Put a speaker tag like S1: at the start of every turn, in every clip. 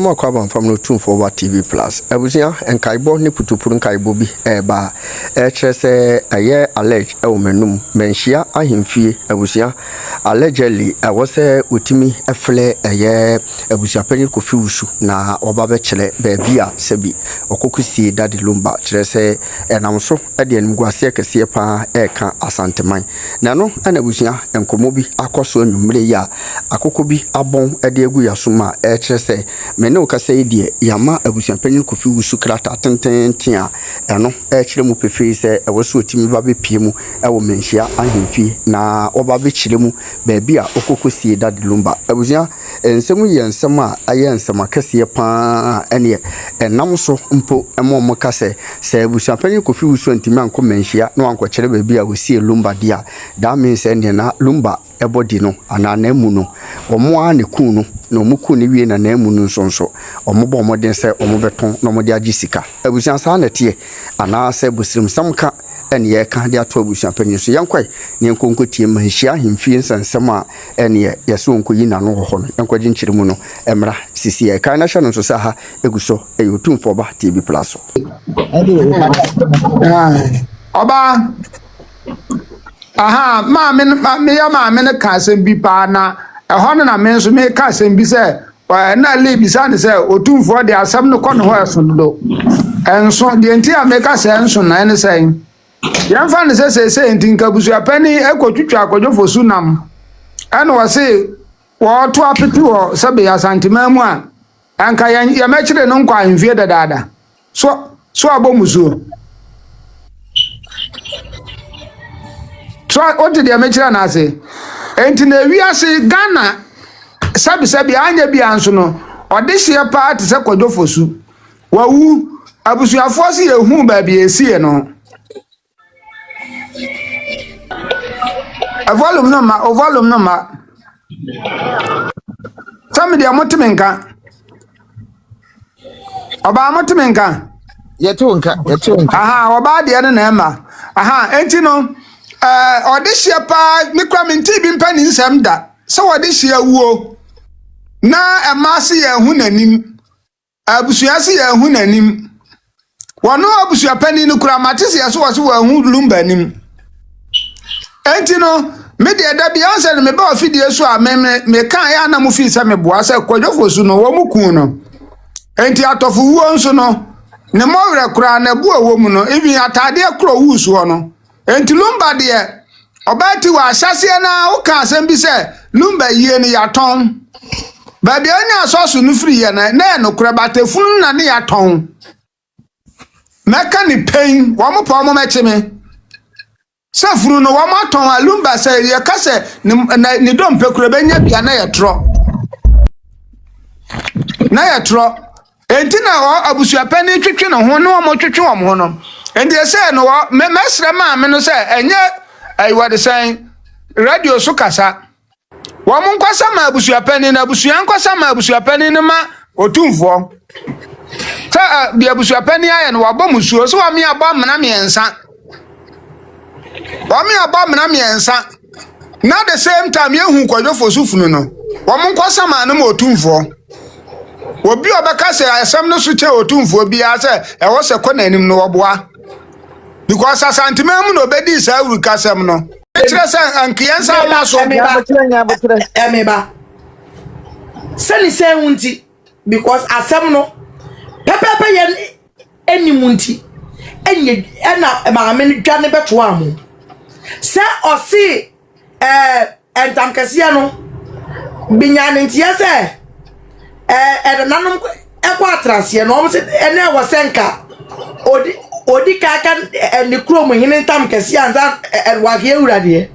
S1: Asama kwaba from Otumfuo TV Plus. Abusua enkaibo ne putupuru nkaibo bi eba kyerese aye allege menum Manhyia ahemfie abusua allegedly wose utimi efle aye abusua panyin kofi wusu na oba be kyere baabi a sebi okokusi dadi Lumba kyerese enamso de animguase kese pa eka asanteman na no ana abusua enkomo bi akoso anwumre ya akoko bi abon de egu yasoma kyerese mene okasa yedie yama abusua panyin kofi wusu krata tenten a eno kyere mu pefe se ewoso otimi ba be pie mu ewo Manhyia ahemfie na oba be kyere mu baabi a okokosi dadi Lumba abusua ensemu ye ensem a aye ensem akase pa ene enam so mpo emo kase se abusua panyin kofi wusu ntimi anko Manhyia no anko kyere baabi a wosi Lumba dia that means ene na Lumba ebodi no ana na emu no omo a ne ku no no muku ne wie na na emu no nsonso omo bo modin se omo beton no mo de agisika abusua sa na tie ana se busirim samka ene ye ka de ato abusua panyin so yankwai ne nkonkotie Manhyia ahemfie nsensem a ene ye so nkoyi na no ho no yankwaji nkyire mu no emra sisi ye ka na hye no so sa ha eguso Otumfuo TV Plus
S2: oba aha me ya maame ne ka asem bi pa na eho no na me nso me ka asem bi se na le bi sa ne se Otumfuo de asem no kɔ ne ho ɛso do enso de enti a me ka se enso na ne se yan fa ne se enti nka busua pani ekotwitwa akɔdwofo sunam ɛna wɔ se wɔ to apeti wɔ sɛbe ya santima mu a anka ya mɛkyere no nkɔ ahemfie dadaada so abomusuo so oti de mechira na ase enti na wiase Ghana sabi anya bi anso no odehye pa te se kwadwofosu wawu abusuafo se yehu ba bi esie no volume no ma sami de amotimenka oba amotimenka
S3: yetunka
S2: aha oba de ne na ma aha enti no odehye pa mikra menti bi mpani nsem da se odehye awuo na emase ye hu nanim abusua se ye hu nanim wono abusua pani no kura matese ye so wo se wo hu Lumba nim enti no me de da bi anse me ba ofidie so a me kan ya na mu fi se me boa se kwadwofo su no wo mu ku no enti atofo wuo nso no ne mo were kura na bu awo mu no ebi atade kura wusu ho no enti Lumba de obati wa asase na wo ka asem bi se Lumba yie ni yaton ba bia nya asoso no firi ye na no kura batefunu na ne yaton meka ni pain wo mo pa mo mechime safuru no wo mo aton a Lumba se ye ka se ni dompe kura benya bia na yetro enti na abusua pani twetwe no ho no mo twetwe wo ho no enti e se no mesre ma me no se enye ayiwade san radio so kasa wo mo nkwasa ma abusua pani na abusua nkwasa ma abusua pani ne ma Otumfuo ta bi abusua pani aye no wabɔ musuo so wa me abɔ mena miensa na the same time yehu kwadwofo sufunu no wo mo nkwasa ma no ma Otumfuo obi obeka se asem no so che Otumfuo bia se e wo se kɔ nanim no woboa because asantima mu no bedi sa uru kasem no kire se ankiyensa ma so
S3: emeba sani se hunti because asem no pepepe ye enimunti enye na maame no dwane beto amu se osi entamkese no binyane ntia se nanom ekwa atrase no mo se ene wo senka odi kaka ni krom hine ntamkese anza wahie urade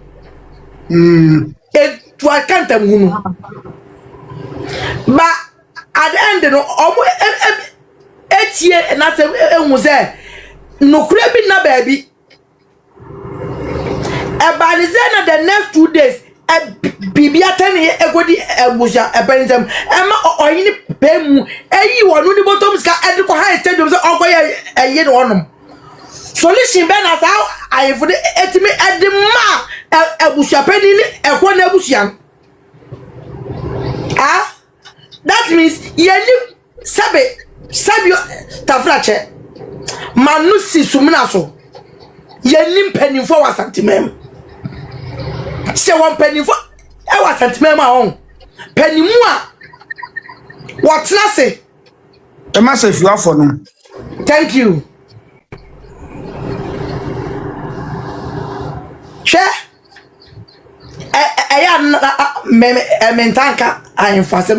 S3: tu akanta mhunu ba at the end no omo etie na se enwu se nokure bi na baabi ebalize na the next 2 days bibia tani egodi ebuja ebenzem ema oyini pemu eyi wonu ni bottom ska ediko high stadium se okoye eye no onom solution be na sa ayefu de etimi edima ebuja pani ni ekwo na ebuja that means yeni sabi tafrache manu si sumina so yenim penifo wa santimem se won penifo e wa santimem a on penimu a wotna se
S2: e ma se fi afọ no.
S3: thank you che ya me tanka I enfase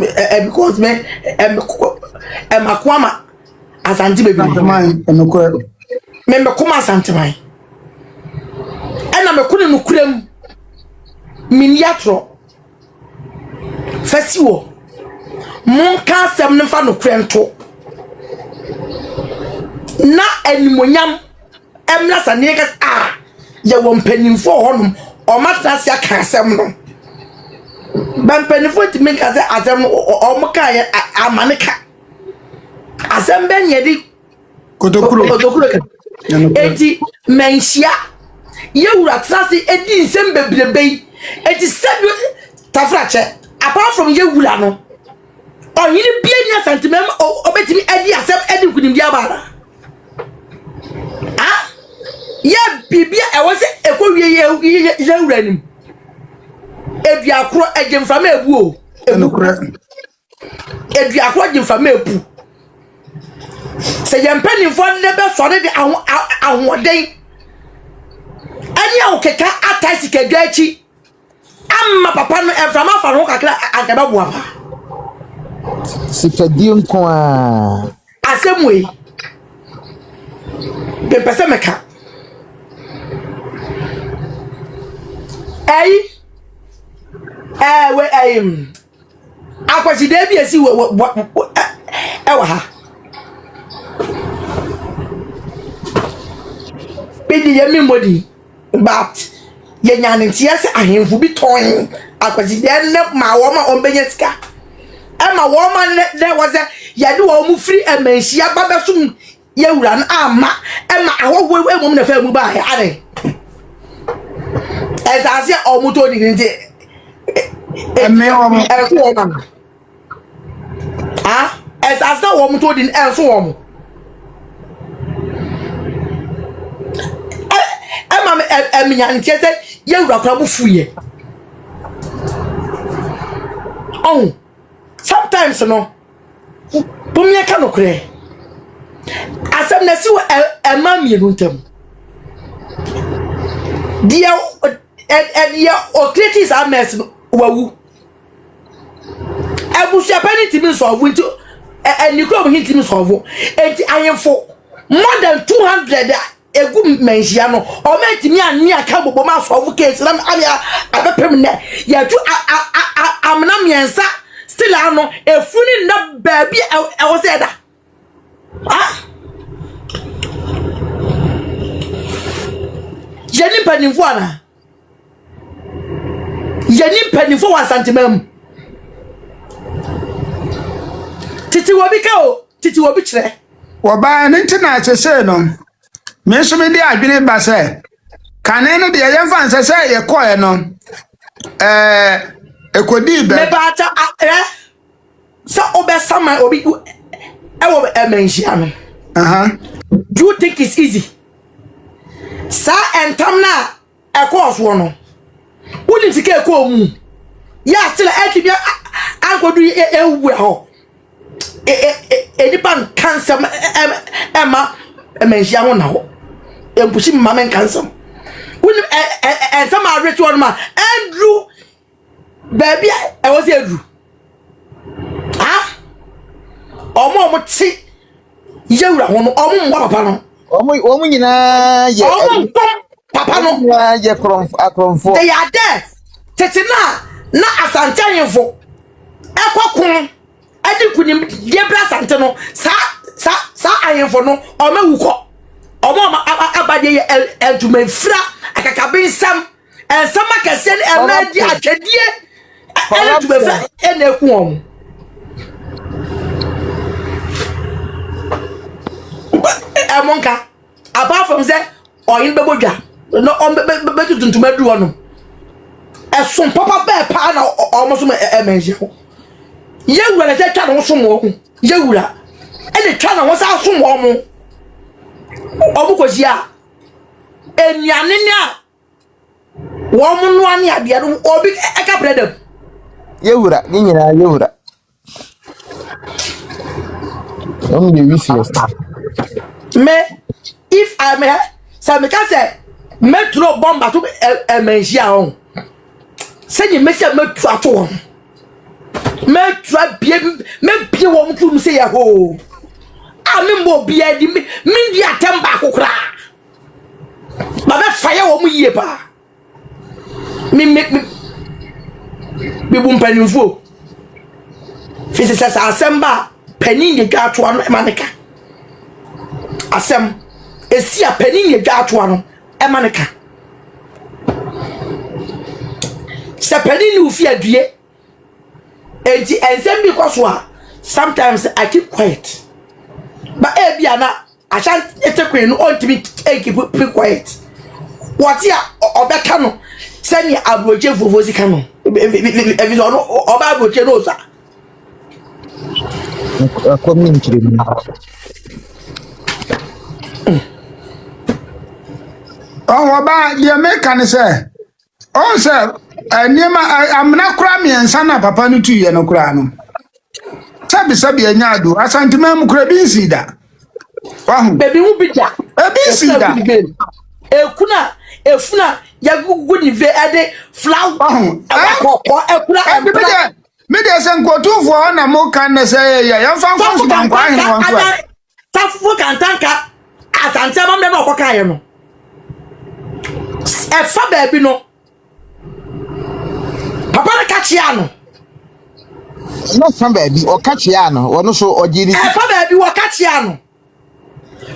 S3: because me makwama asanti bebi me kuma asanti mai ena me kunu nukurem miniatro fasiwo mon ka sem ne fa nukurem to na enimonyam emna sane ka ye won panimfo honum o matrasi aka asem no ban panimfo ti make as asem o mo ka amaneka asem ben yedi kotokuro enti Manhyia ye wura trasi edi nsem bebrebe enti sabi tafrache apart from ye wura no oyini bia nya santimem obetimi edi asem edi kunim dia bara ya bibia e wose ekowie ye wura nim eduakro ejemfama ebu o eduakro ejemfama ebu se yempani fo ne be sore de ahoden ani okeka atasi kedwachi amma papa no enframa fa no kakra agaba boa pa
S4: sikadi nko a
S3: asemwe be pese meka we akwasi de bi esi wa ha bidi ye mimodi but ye nyane tie se ahemfu bi ton akwasi de ne ma wo ma onbenye sika e ma wo ma ne was ye de wo mu free Manhyia babesum ye wura na ama e ma awowo emum na fa mu ba ya ade ezase omuto di nti
S2: eme omo
S3: eso omo ezase omuto di eso omo ema eminya nti se ye wura kra bu fuye sometimes no bumye ka no kre asem na si ema mienu ntam dia o creative ames wawu Abusua pani timi solve into nikro bi timi solve enti ayemfo more than 200 egu Manhyia no o ma timi ani aka bobo ma solve case na anya abepem ne ya tu amna miensa still ano efuni na baabi e wo se da Jeni panimfo ana Jeni panimfo wa santimam titi wobi ka o titi wobi kire
S2: wo ba ne ntina chese no me so me di adwene ba se kane no de ye mfa nse se ye koe no ekodi be
S3: me ba ta so obesama obi e wo Manhyia no do you think it's easy sa entam na ekos wo no woni sike ekọ mu ya still ekibia ankodu ewura ho edipan cancer ema Manhyia ho na ho empushi mama cancer woni ensama rich one ma Andrew baby I was Andrew omo ti yewura ho no omo mwa papa no
S4: omo nyina ye
S3: papa no
S4: ye akronfo
S3: they are there tetina na asantanyefo ekokun adikunim yebra asante no sa ayefo no omawuko omo abade ye adumafra akakabensam ensama kese emadi atwedie adumafra eneku om emonka apart from say oyin bebodwa no on betu tuntumadu ono esun papa be pa na almost Manhyia yewura le se twa no so mo yewura e le twa no sa so mo obukosia enuane ne a wo mo no ane ade no obi eka bredam
S4: yewura ni nyina yewura the useless
S3: me if I may say me can say metro bomba to Manhyia on say you me say metro ato on metro bie me bie wo mtu say ya ho a me mbo bie di me di atemba akokra ba be fire wo mu yie pa me bum Panyin fi se sa asemba Panyin ye dwa ato ano emaneka asem esi a Panyin ye dwa ato ano emaneka se Panyin ni ufi adue enti ensem bi kwaso a sometimes I keep quiet but e bia na I shan't etekwe no on to keep quiet what ya obeka no sani abroje vovozi kanu ebi no oba abroje no sa
S4: community
S2: oba the American say on say niema amna kura miensa na papa no tuye no kura no sabi anya ado asantema mu kura bi nsida wahu
S3: baby mu bija
S2: ebi nsida
S3: efuna ya gugu ni ve ade flower
S2: wahu
S3: akoko ekura
S2: me de se Otumfuo na mo kan na say ya fa so ban kwa hin wan kwa
S3: tafu kan tanka asantema me na okoka ye no efa baby no papa na kachia no
S4: no fa baby o kachia no wono so ogiri
S3: efa baby wo kachia no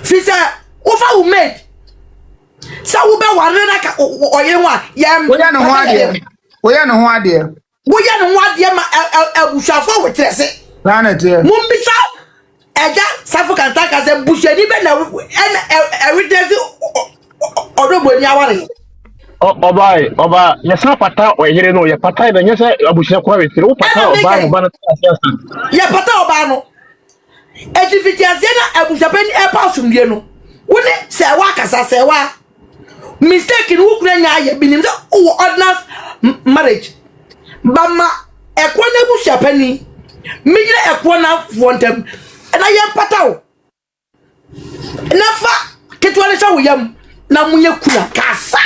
S3: fisa ofa who made sa wo be ware na ka oye wa ya
S2: wo ya no ho ade wo ya no ho ade
S3: ma abusua wetrese
S2: na te
S3: mumbisa eja safu kan taka se bushani be na evidence odoboni aware
S5: Oba, yesa pata oyere no, ya pata na nyesa abusua kwa wetere, wo pata oba no ba na asiasa.
S3: Ya pata oba no. Ejifitiase na abusua pani e pa sumdie no. Woni se wa kasa se wa mistake ni wukura nya aye binim se ordinance marriage. Bama ekwo na abusua pani. Migire ekwo na fontem. Na ye pata o. Na fa ketwale sha wo yam na munye kula kasa.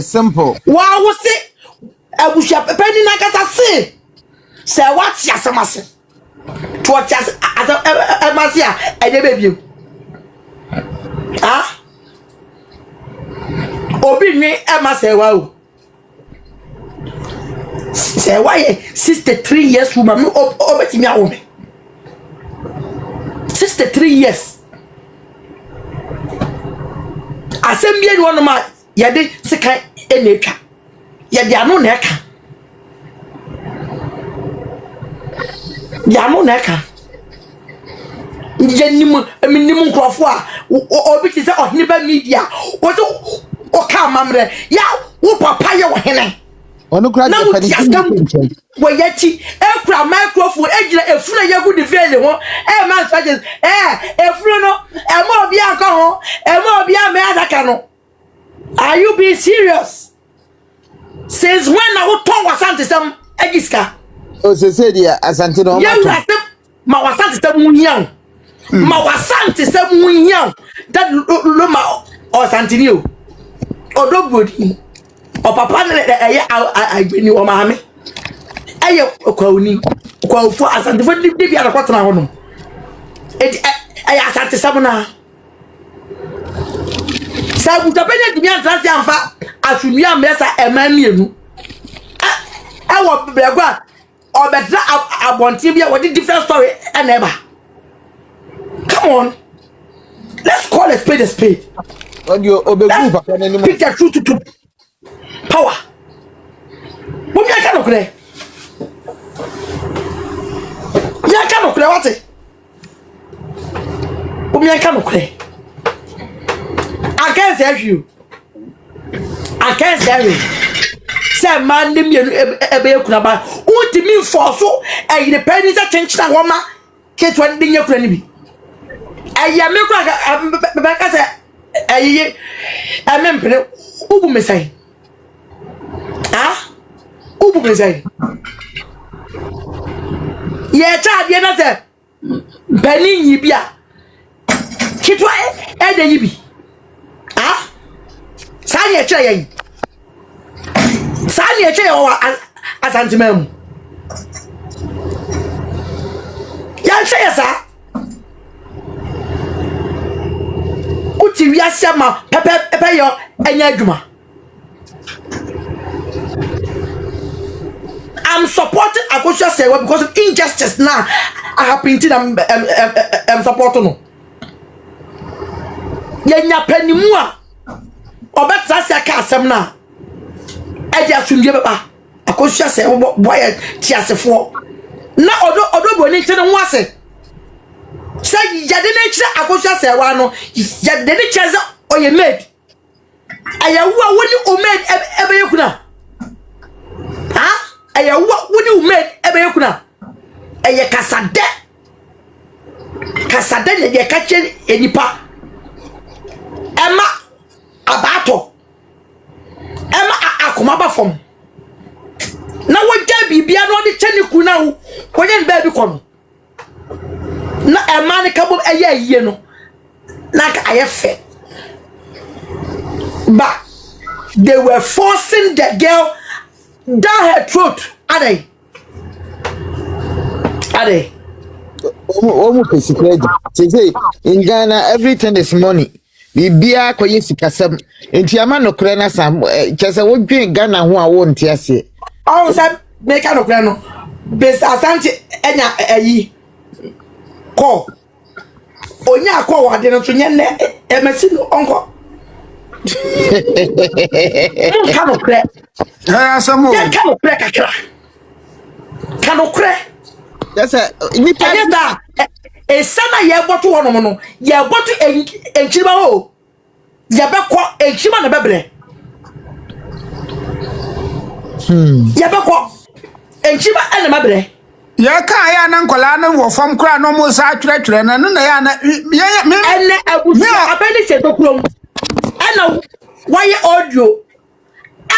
S4: Simple.
S3: Wa wo se abusua pani na kasa se what ya samase to just as Manhyia e de baby ah obi ni e ma se wa o se wa ye 63 years woman obetimi awo me 63 years asembie ni wono ma ya de sika enetwa ya de anu na eka ya no neka je nimu nkrofo a obi ti se ohini ba media wo so o ka mamre ya wo papa ye wo hene
S4: onu kura de pani
S3: wo yati e kura microphone e gira efuna ye good veil ho e man suggest efuna no e ma obi aka ho e ma obi am adaka no are you being serious since when na wo ton wasante sam egiska
S4: o se se dia asante no
S3: ma wasante se munyan ma wasante se munyan that Lumba o santini o odobodi o papa na eye agbeni o maame eye kwawuni kwawfo asante fo di bia na kwatena ho no eye asante se muna sabu tabenya di mian trase amfa asumia amesa emamienu wo begwa or better abontibia what different story and ever. Come on. Let's call a spade a spade.
S4: When you obey papa anymore.
S3: Pick the truth to power. What you can okre? Ya can okre what? What you can okre? I can't tell you. I can't tell you. say man dem ebe kuna ba ultimi forso e the penny say chenchina woma ke to ndi nyakura ni bi aya me kwa ba ka say ayi amempre ubu mesai ubu mesai ye cha de na say Panyin yi bia kitwa e de yi bi sani eche yen sani eche o asantimam yan che yesa uti wi asema pepe yo enya adwuma I'm supporting Akosha Sewa because of injustice now. I have printed I'm supporting no. Yenya penimua. Obetsa se aka asem na. E dia sundie baba. Akosha Sewa boy tiasefo. Na odo boni nche no ase. Say yade na kire Akosha Sewa no. Yade ne cheze oye made. Aya wo woni o made ebe yekuna. Aya woni umed ebe yakuna eye kasade ne de kache enipa ema abato ema akoma ba fom na wogya bibia no de cheni kuna wo konye ne ba bi kono na ema ne kabo eye aye no na ka ayefe but they were forcing the girl down her throat. Are they?
S4: Say in Ghana everything is money. Bibia koye sikasem. Enti ama no kure na sam chese wo dwen Ghana ho a wo ntia se.
S3: Oh say make no kure no. Base asante enya ayi. Ko. Onya akọ wade no so nye na emesi no onko. Kano kure.
S2: Asamo.
S3: Ya kano kure kakra. Kano kure.
S4: Yes sir. Nipa
S3: da esana ye boto wono no. Ye boto enchima ho. Ye be ko enchima na bebre. Ye be ko enchima ene mabre.
S2: Ye ka ya na nkola na wo fam kra no mo sa twetwere na no na ya na me
S3: ene Abusua abeni se dokurom. Ena why audio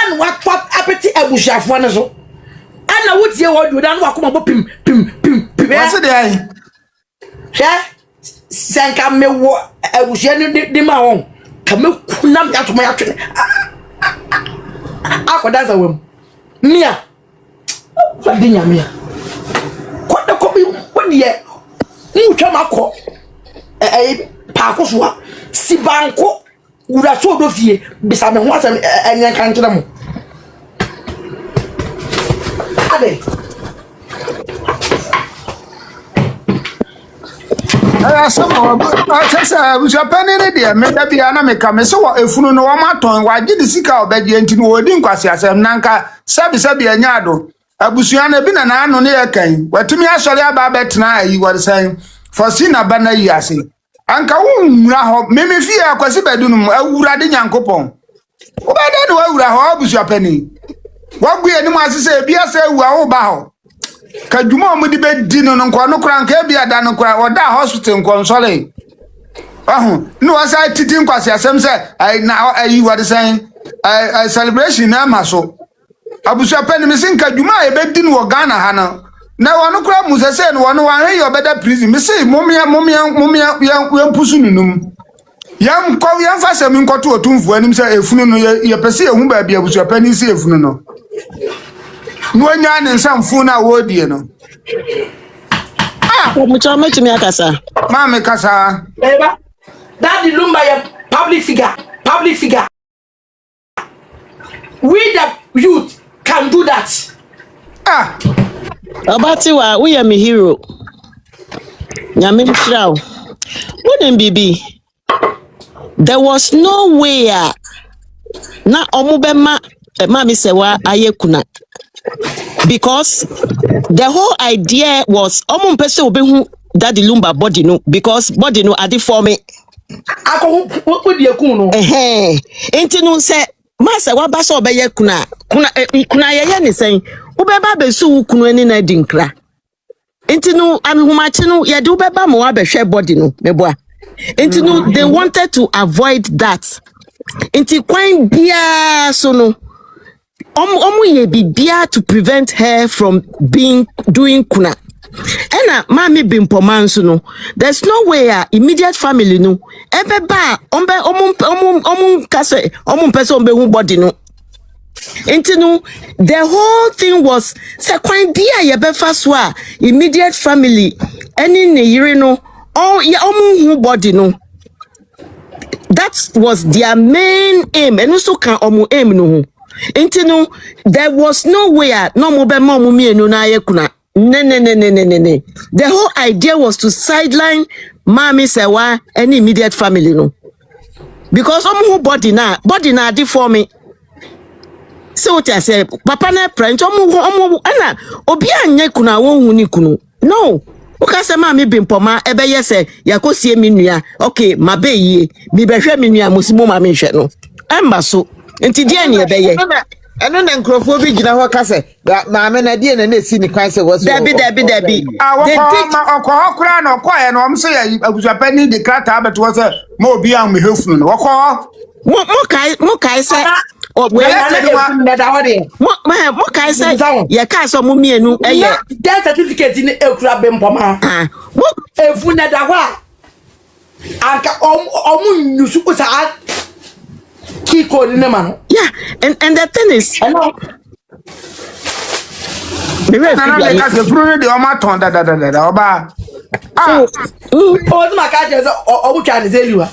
S3: and what pop apeti Abusua na so ana wutie audio dan wakoma bo pim
S2: what's the ai
S3: senka me wo Abusua ni de ma won ka me kunam ya tuma ya twene akoda za wem mia wadi nya mia koda ko bi wadi e mu twa makọ pa akosoa si banko ura so do fie bisa me ho asem enyen kan kira mo ade
S2: asamo akasa usapani ne de me da bia na me ka me so efunu no wa maton wa gidi sika obedi enti no odi nkwase asem nanka sabi anya ado Abusua na bi na ano ne yakan watumi asori aba betena ayi warsan fasina bana yi ase anka wunra ho meme fie akwase badunum awura de nyankopon obada de awura ho Abusua pani wagu ani mu asese bia se awua wo ba ho ka dwuma mu de bedi no nko no kra nka bia da no kra oda hospital nko nsole no wasa titi nkwase asem se ai na ayi warsan celebration na maso Abusua pani misinka dwuma e bedi no Ghana ha na wonu kra musese no wonu wan he obeda prison mi say momia yan pusu nunum yan ko yan fasem nkoto Otumfuo anim say efunu no ye pese ehu ba bia Abusua pani say efunu no nya ne nsamfu na wodie no
S6: mu chama tumi akasa
S2: ma me kasa
S3: eba that the Lumba ya public figure we the youth can do that
S6: Obatiwa, we are my hero. Nyame mshraw. Wouldn't be. There was no way na omubema mami sewa ayekuna. Because the whole idea was omumpese obehu daddy Lumba body no because body no adi for me.
S3: Ako wodi ekun no.
S6: Enti no se Masa waba so obeye kuna yeye ne sen ubeba besu kunu ani na dinkra enti no amhumache no ye de ubeba mo abehwe body no meboa enti no they wanted to avoid that enti kwan bia so no omu ye bibia to prevent her from doing kuna ena mami bimpomanso no there's no way immediate family no ebeba omum kase omum person be hu body no enti no the whole thing was say kwan bia ye befa so immediate family any ne yire no all ya omum hu body no. That was their main aim and also can omu aim no enti no there was no way no mo be mo mienu na ye kuna ne. The whole idea was to sideline Mami Sewa any immediate family no because omu body na di for me so what I say papa na print omu ana obi anye kuna won hu ni kunu no uka se Mami bimpoma ebe yese yakosie minua okay mabe yie mi behwe minua mosimu Mami hwe no amba so enti dia ne ebe ye
S4: eno na nkrofo bi gina ho ka se maame na die na na esi ni kwan se wo so
S6: Debi
S2: okra na okoye no omse ya Abusua pani de krata abeto se ma obi am hefunu no okọ
S6: mo kai se
S3: we na da hode
S6: mo kai se ye ka so mo mienu eye
S3: death certificate ni ekura bempoma
S6: mo
S3: efu na da ho anka nyusu ko sa kiko ni ne man
S6: yeah and the thing is
S2: na ka furu de o ma ton da oba
S3: o ma ka je o bu twa ni zeliwa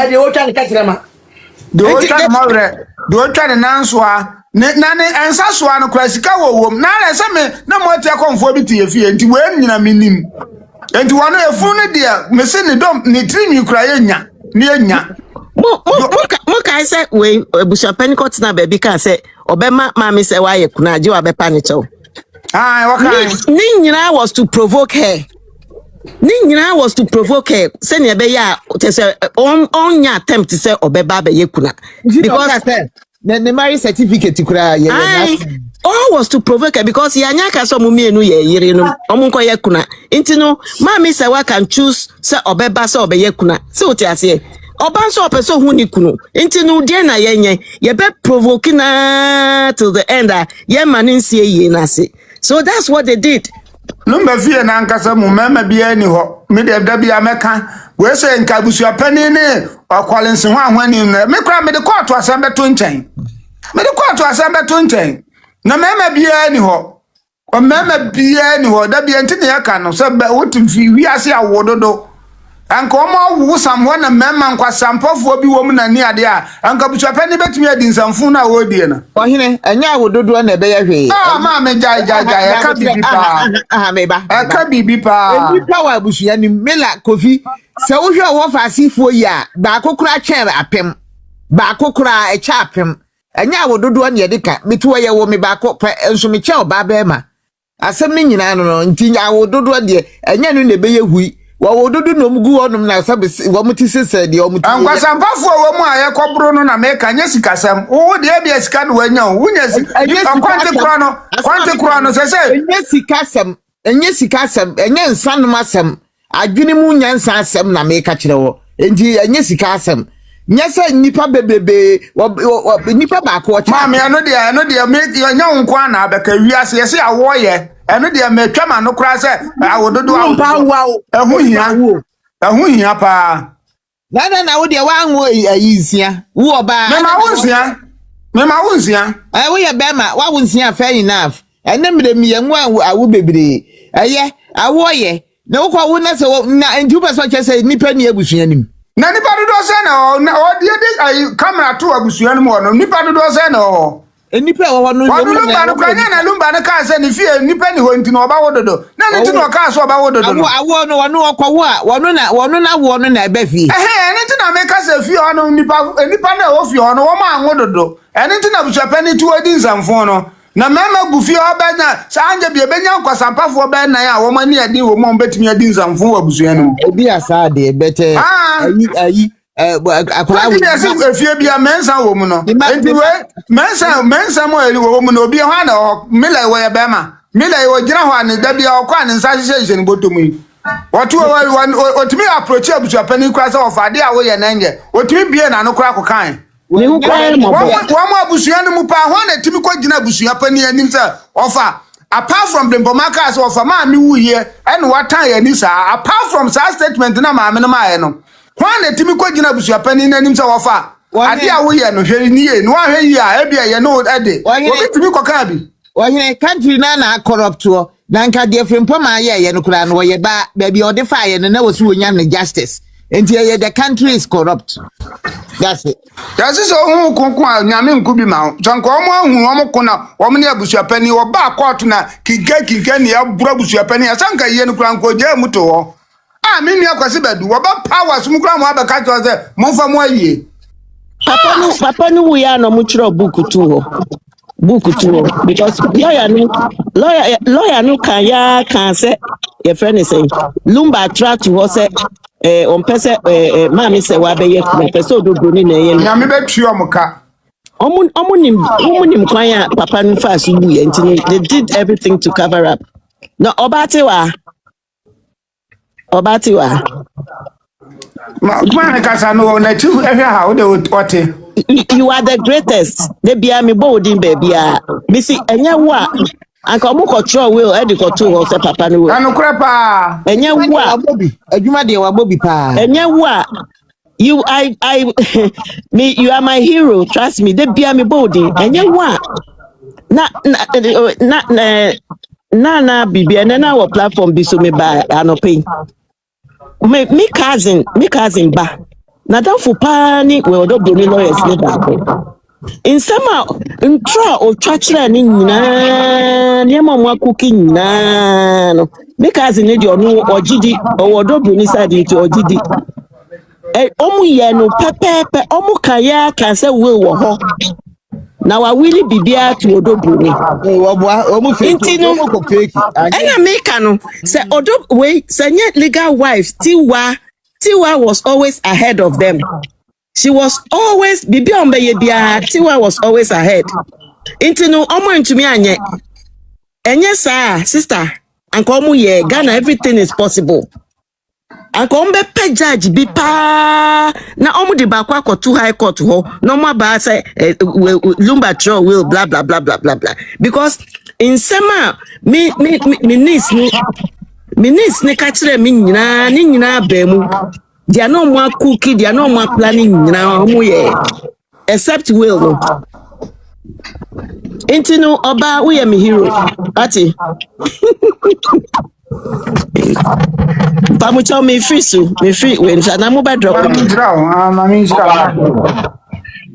S3: e de o twa ni ka tirema
S2: de o twa mo re de o twa ni nanso na ne ensa so no kra sika wowom na le se me na mo tie konfo bi tie fie nti we nyina minim enti wono efu ne de me se ne dom ne trimi kra ye nya ne nya
S6: mo kai se we Abusua pani court na baby kan se obema Mami se wa ye kuna je wa be pa ne chew ni nyina was to provoke her say ne be ya say on nya attempt say obeba be ye kuna because
S4: the marriage certificate kura ye
S6: all was to provoke her because ya nya ka so mu mienu ye yire no omunko ye kuna enti no Mami say wa can choose say obeba say obeye kuna say oti ase oban so person hu ni kunu enti no de na yenye ye be provoke na till the end ye manin sie ye na se so that's what they did.
S2: Lumba fie na nkasa mu mama bia ni ho me de da bia meka we se nka Abusua pani ni okwalense ho ahwani na me kra me de court asem beto nchen na mama bia ni ho o mama bia ni ho da bia ntine ya ka no se wotumfi wi ase awododo anka omo wu samho na mama nkwa sampofo bi wo mu na ni ade anka Abusua pani betumi adi nsamfu na wodie na
S4: ohine anya awododo na ebe ya hwe
S2: ma me jai ka bibi pa
S4: meba
S2: ka bibi pa
S4: ebi pa wa Abusua ni mela kofi se wo hwe wo fa asifo yi a ba kokura twen apem ba kokura e cha apem anya awododo na ye de ka metu ye wo me ba ko enso me che oba ba ma asem ni nyina no nti awododo de anya no na ebe ye hui wododo no mgu onum na sabe wo muti sese de o muti
S2: ankwasambafo wo mu aye kobro no na meka nya sikasam wo de bia sika no wanya wo nya kwante kura no sese enye sikasam enye nsanum asem adwene mu nya nsansam na meka kire wo enti enye sikasam nya se nipa bebebe nipa ba ko cha mama ya no de me nya nko na abeka wiase yese awo ye eno de metwa ma no kura se awododo ehu hia pa
S4: na wo de wa nwo ayinsia wo oba
S2: me ma wonsia
S4: wo ye be ma wa wonsia fair enough ene mre mi yenwo awo bebre eye awo ye na wo kwa wo na se na ntuba so che se nipa ni Abusua nim
S2: na nipa dodo se na o de camera to Abusua nim no nipa dodo se na
S4: enipa wo no
S2: Lumba no kwanya na Lumba no ka se ni fie nipa ni ho nti no oba wododo na nti no ka so oba wododo no
S4: awo no wono okwo a wono na ebe fie
S2: nti na me ka se fie ono nipa na o fie ono wo ma anwododo nti na Abusua pani tu odi nsamfo no na mama gu fie obanya sa anje bi ebenya nkwasampafo oba na ya wo mani adi wo mo betimi adi nsamfo Abusua no
S4: obi asa de bete ayi akwara
S2: wo efie bia mensa wo mu no enti we mensa mo eri wo mu no obi ho na mila wo ye bema mila wo gira ho an da bia okwa ne nsa hyehyɛ ne botomu yi watu otumi approach abusua pani kwa se ofade a wo ye na nje otumi bie na no kora kokan
S6: ni hu kwa mo
S2: wo abusua no mu pa ho na timi ko gina abusua pani anim se ofa apart from the bomaka as ofa ma mi wu ye and watan ye ni sa apart from sa statement na ma me no ma ye no ho na timi ko gina abusua pani na anim se ofa ade a wo ye no hwere ni ye no ahwe yi a e bia ye no ade obi timi kokan bi
S4: Wahine country na corrupt wo na nka de frempo ma ye no kura no ye ba baby o de fa ye na wosu wonya ne justice enti ye the country is corrupt. That's it.
S2: That's so hu konkon nyame nku bi ma chanko omo hu omo kona omo ne abusua pani wo ba court na kinka ne abura abusua pani asanka ye no kura nko je muto ho ah me nua kwase badu wo ba power sum kura mo abeka cho se mo fa mo ayie
S6: papa no wo ya no mo kiro book tu ho because lawyer no can say your friend is saying Lumba try to ho say on pese mama say wa be ye pese ododo ni na ye
S2: nyame betu omuka
S6: omunim kwan ya papa no fa so bu ye ntini they did everything to cover up no obati wa
S2: ma kasa no na tu ehwe ha wo de ote
S6: you are the greatest they be me bolding baby missy enya wo a anka omo control will e dey control wo say papa no
S2: anu kura pa
S6: enya wo a
S4: adwuma de wa bobi pa
S6: enya wo a you I me you are my hero trust me they be me bolding enya wo a na bibi na wo platform bi so me ba anope me cousin ba na dan fu pani we odo boni lawyers ne ba ko insama ntro o twachira ni nyina ne ma mo akuki nyina no me cousin ne di onu ogidi odo boni side ti ogidi omu ye no pepepe omu kaya kan se we wo ho na wa wili bibia to odo boni
S4: wo boa omu fake omu ko fake
S6: ena make no se odo we se nye legal wife Tiwa was always ahead of them. She was always bibi ombe ye bia Tiwa was always ahead. Inti no omo ntumi anye. Enye sa sister anko omo ye Ghana everything is possible. Anko ombe pe judge bi pa na omo di ba kwa to high court ho no mo ba say Lumba throw will blah blah blah blah blah blah because in sema me niece ne ka kire me nyina ba mu dia no mo cookie dia no mo planning nyina mo ye except will no enti no oba wo ye me hero ati Pamu chow me free when na mo ba drop me
S2: mami jira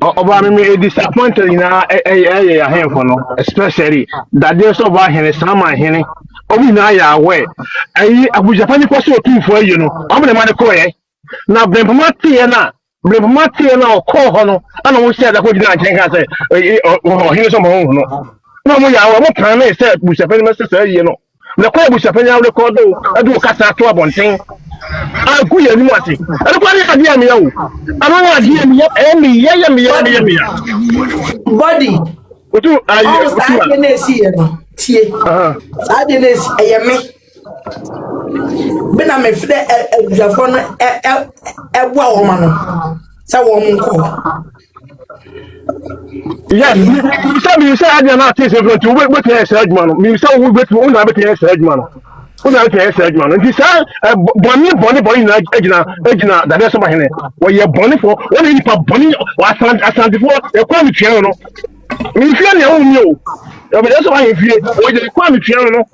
S5: Oba me disappointed na ya henfo no especially that they so ba hene sama hene obi na ya we ayi Abuja pani ko so Otumfuo ayi no omo ne ma ne ko ye na brempama tie na o ko ho no ana wo sia da ko di na nchen ka say o hene so mo ho no na mo ya wo plan na say Abuja pani ma say ayi no na ko Abuja pani a record do adu kasa to abonten aku ye ni mo ase adu ko ni ka dia me yawo ama wa dia me ya me
S3: body
S5: otu ayi
S3: otu a na esi ye no tie sa de na esi eyeme bena me fde Abusafo no ebo a wo ma no sa wo mu nko
S5: yes mi say adi na take say front we bet here say adwuma no mi say we bet una bet here say adwuma no una bet here say adwuma no nti say boni na agina da dey so ma hene we ye boni for we ni pa boni asante for e kwa mi twa no mi fia na wo mi o e be so ma he fie we dey kwa mi twa no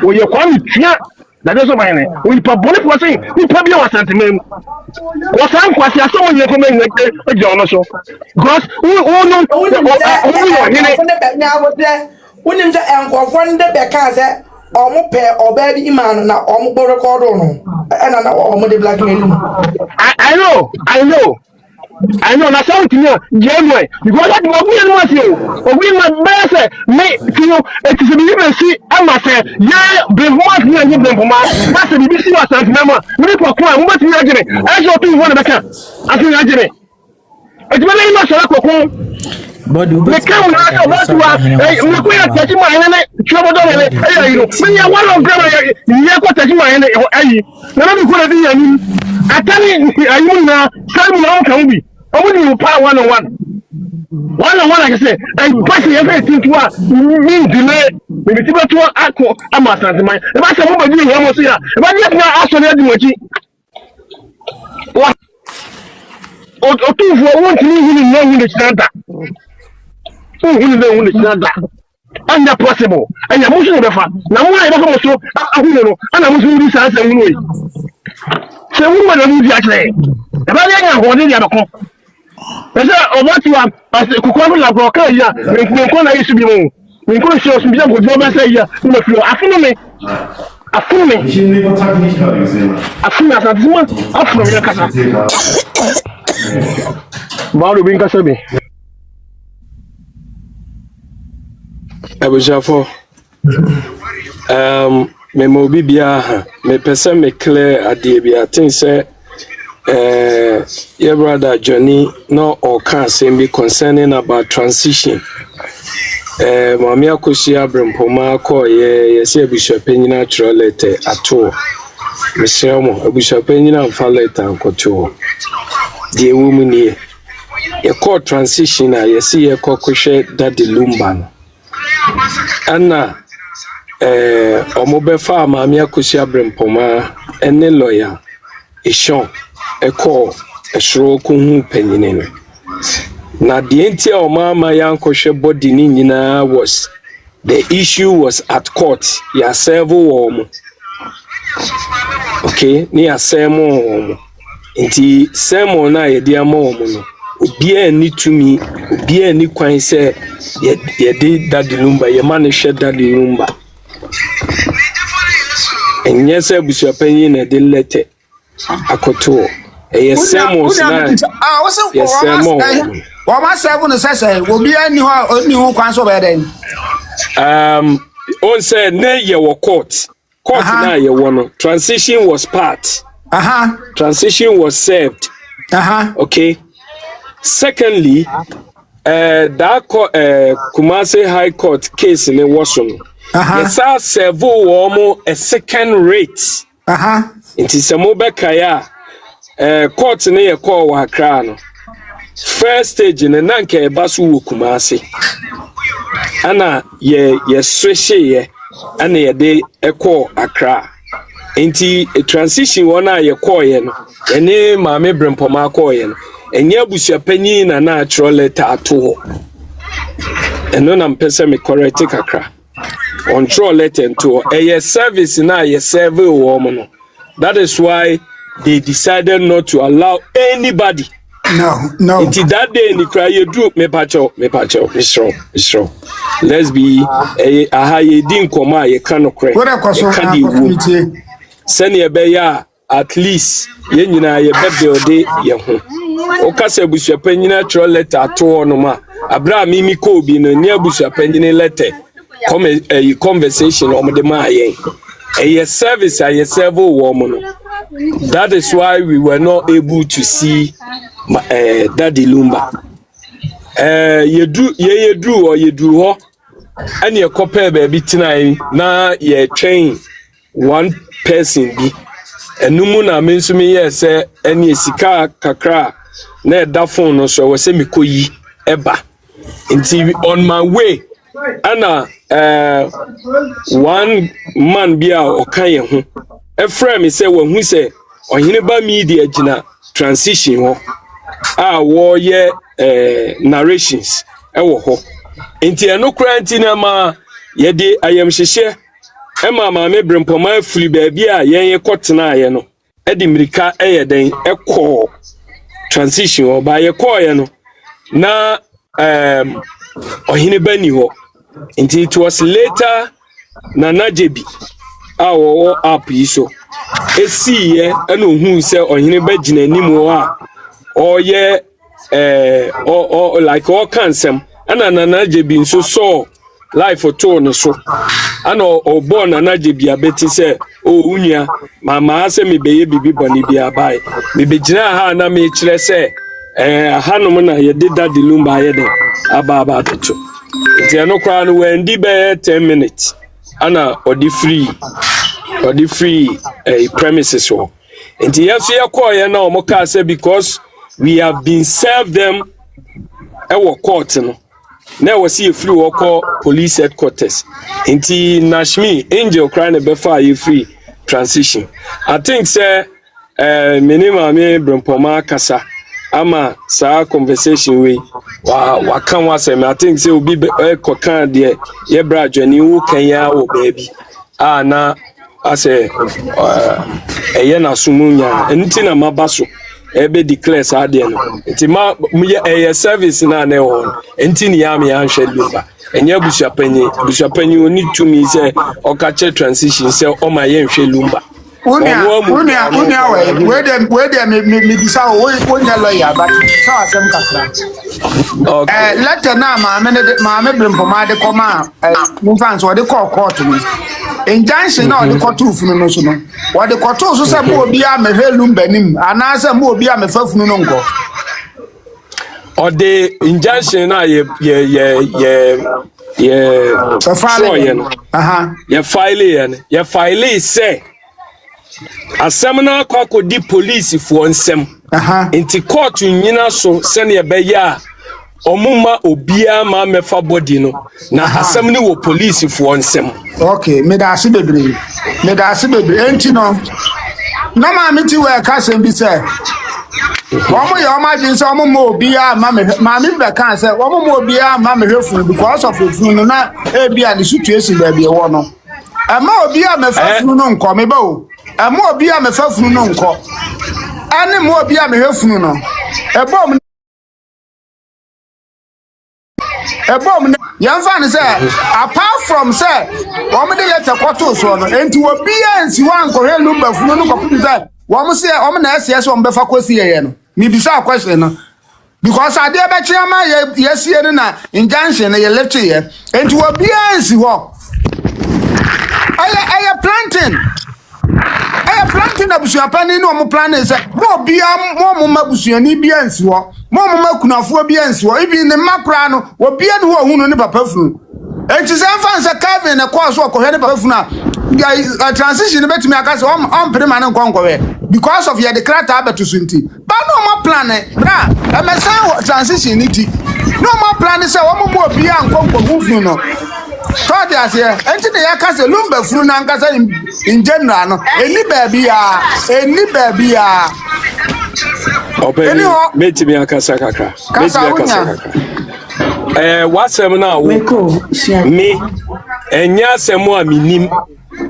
S5: we ye kwa mi twa da dey so ma hene we pa boni for say ni pa bia wasante mem ko san kwasi aso wo ye ko me agina ono so because no
S3: unim se enkofo nde be ka se omo pe oba bi iman na omo gbo record no na omo de blackmail.
S5: I know I know na sound to me genuine because that obi no ase obi ma bese me you it is be see am say yeah brehoma ni anyi brehoma but the BBC was saying mama me ko ko am betimi agene I so to won beka afi agene it be like no so ko
S7: But you
S5: me
S7: bet
S5: can na so but wa me ko ya tachi ma ene chobo do le you know me ya one of them ya ko tachi ma ene ayi na me ko na di yani atani ayi na sai mu kan bi omu ni pa one on one like I say I pass everything to her mean delay me ti beto akọ ama santeman e ba se mo ba di yan mo so ya e ba di na aso na di mochi wa Otumfuo won ti ni hunu na hunu chanda hunu na hunu chanda anya possible anya mo so be fa na mo na be fa mo so ahunu no ana mo so di sa sa hunu yi se hunu na mu di akere e ba di anya ho di ya be ko ese obati wa kukwami la broka ya me ko na yisu bi mu me ko se osun bi ya go do be say ya me fio afunu me afunu asatuma afunu me kasa bawo bi kasa bi
S8: Abusua me mo bibia ha me pese me clear ade bia tin say your brother Johnny no or can say me concerning about transition mami akosi abrempoma ko ye se Abusua Panyin natural letter ato me se mo Abusua Panyin amfa letter ankoto de womu nie ye call transition a ye se ye kokoshe daddy Lumba no ana omobefa mami akosi abrempoma ene lawyer Ishon eko esro ko hu panyine no na de enti a omama yankoshe body ni nyina was the issue was at court ya serve wo okay ni ya semo wo enti semo na ye dia ma wo no obi ani tumi obi ani kwan se ye de daddy Lumba ye ma ne hwe daddy Lumba enye se Abusua Panyin na de letter akoto yes semos na yes semo
S2: wa ma serve no sese obi ani ho kwan so be den
S8: on said na ye wo court na ye wo no transition was part transition was served okay secondly that Kumasi High Court case in Washington yes I serve wo a second rate it is a mobekaya court na ye call wa Accra no first stage in nanka e basu wo Kumasi ana ye switch ye ana ye de e call Accra enti a transition wona ye call ye no ene maame brempoma call ye no enye Abusua Panyin na natural letter ato eno na mpese me correct kakra on draw letter to a service na ye serve wo mo no. That is why they decided not to allow anybody.
S2: No.
S8: Until that day, ni cry you do me pacho. It's wrong. Let's be a high din koma ye cannot cry. Send ye beya at least ye nyina ye bebe ye ho. Okase Abusua Panyin natural letter to no ma. Abra mimi ko bi no ni Abusua Panyin letter. Come a conversation on the ma ye. A service I serve woman. That is why we were not able to see Daddy Lumba. You do ho and you compare baby tonight na ye train one person bi enumu na mensumi yes any sika kakra na da phone no so we say me koyi eba nti on my way ana one man bia okaye ho efrem me say we hu say ohine ba media gina transition ho a wo ye narrations ewo ho nti enokra nti na ma ye de ayam hyehye ema maame brempoma afuri ba bia yen ye kotena ye no edi mirika eyeden ekọ transition ho ba ye kọ ye no na ohine ba ni ho. Until it was later Nanajebi our up so see ye and who say or him begin anymore or ye or like all cancem ana nana jebi nso so life to no so ana o born nana jebi abeti say o unia mama ase me beye bibi boni bia bai me begina ha na me kire say hanom na ye de daddy Lumba ye de aba to nti eno kwa no wendi be 10 minutes ana odi free premises so nti yeso ye call ye na o mo ka say because we have been served them court no na we see free call police headquarters nti Nashmi angel cry na be far you free transition I think say minimum me brompoma kasa ama sa conversation we wa kan wa say I think say obi kokan de ye bra dwani wo kan ya wo baby na ase eye na sumunya nti na mabaso ebe declare sa de no nti ma service na na ho nti ni ya me anhwe Lumba enye busuapanyi oni tumi say okache transition say o ma ye nhwe Lumba
S2: unia we dem me bisa wo nya lawyer but so asem kakra okay letter na ma me brempoma de koma mu fans wo de call court ni injunction na de court ufunu no so no wo de court so se bo obi a me hwe Lumba nim ana se mo obi a me fafunu no nko
S8: or the injunction na ye file say asemna kwa di police for nsem inti court nyina so se ne be ya omuma obia ma mefa body no na asemni wo police for nsem
S2: okay me da ase bebre enti no na ma meti we ka sem bi se womo ya ma din se womo obia ma me be kan se womo obia ma me hwefu because of hwefu na e bia the situation ba bi e wo no ama obia me fafunu no nko me ba o ama obi a mefafunu no nko ane mo obi a mehwefunu no ebom yamfa ne say apart from say wo me de letter kwato so no enti obi a nsi wan ko he Lumba funu no ko say wo mo say wo me na ss wo befa kosi ye no me bisa question no because ade be chiama ye sie no na injunction ye left ye enti obi a nsi ho aya planting abusuapani no mo plan is mo bia mo mabusuani bia nsiwo mo makunafo bia nsiwo ibi ne makra no wo bia no ho hunu ne papa funu enti se fansa Kevin ne course wo kohwe ne papa funu a transition betimi aka se on prema ne nkonkwe because of your declare abeto sunti ba no mo plan bra e mesa transition ni ti no mo plan se wo mo bia nkonkwo funu no God has here. Enti de yakase Lumba funu na nkasa in general no. Any baby ya.
S8: Open. Meti mi akasa kakra. Wasem na wo. Me enya asemo a minim.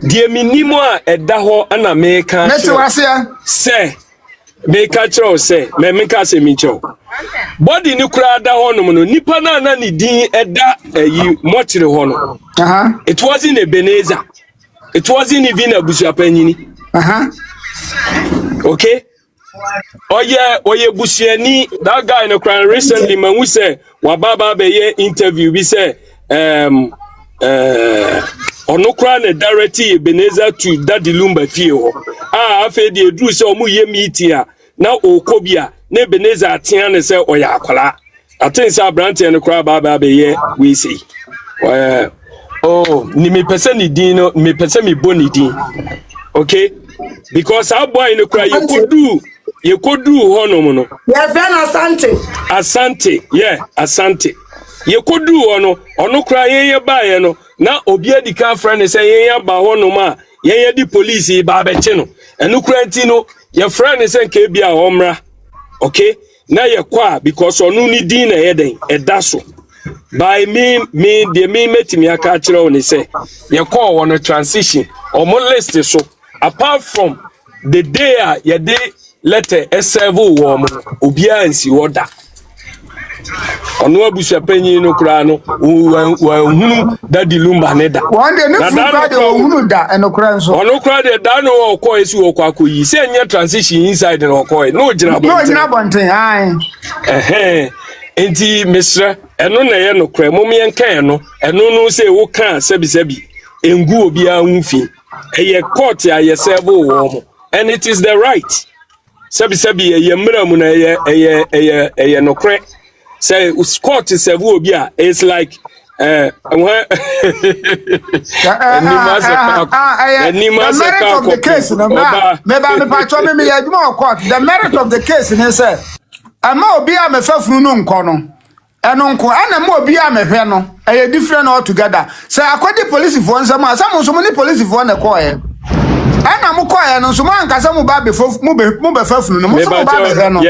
S8: Die minim a eda ho ana me ka.
S2: Meti wase
S8: se me ka chro se me ka se mi chro. Body ni kura da honom no nipa na ni din eda yi mochire ho no. It wasn't a Ebenezer. It wasn't even a Busuapanyini. Okay? Oye Busuani, that guy in the crowd recently man we say wababa be interview we say onokra na directly Ebenezer to Daddy Lumba fie ho. Afa de dru say omu ye meeting a na okobia na Ebenezer atia ne say oya akwala. Atensa branch in the crowd baba be we say. Oh, ni me pese ni din no, me pese mi boni din. Okay? Because our boy in the cry you could do hono no.
S3: Yeah, Asante.
S8: Asante, yeah, Asante. You could do ono cry ye ba no. Na obi adi ka friend say ye ba hono ma, ye di police ba beche no. Enu kranti no, your friend say ke bia omra. Okay? Na ye kwa because onu ni din na ye den, edaso. By me metimi aka kire oni say ye call on a transition or more list so apart from the day ye dey letter serve wo mo obia nsi order ono abusua panyin no kura no wa hunu daddy Lumba ne da
S2: one day no kura de hunu da enokura nso
S8: ono kura de da no okọ esi okọ akoyi se nya transition inside no okọ no jina
S2: bonten ai
S8: enti mesra eno na ye no kura mom yen kan no eno no se wo kan sebi engu obi anfi eye court ya yesebo wo mo and it is the right sebi ye mra mu na eye no kura say court sebu obi a it's like the
S2: merit of the case is say ama obi a mefafunu no nko no eno nko ana ma obi a mehwe no e different altogether say akodi police for nsam asam so ni police for na ko ye ana mo ko ye no so man kasa mo ba be fafunu no mo so ba be no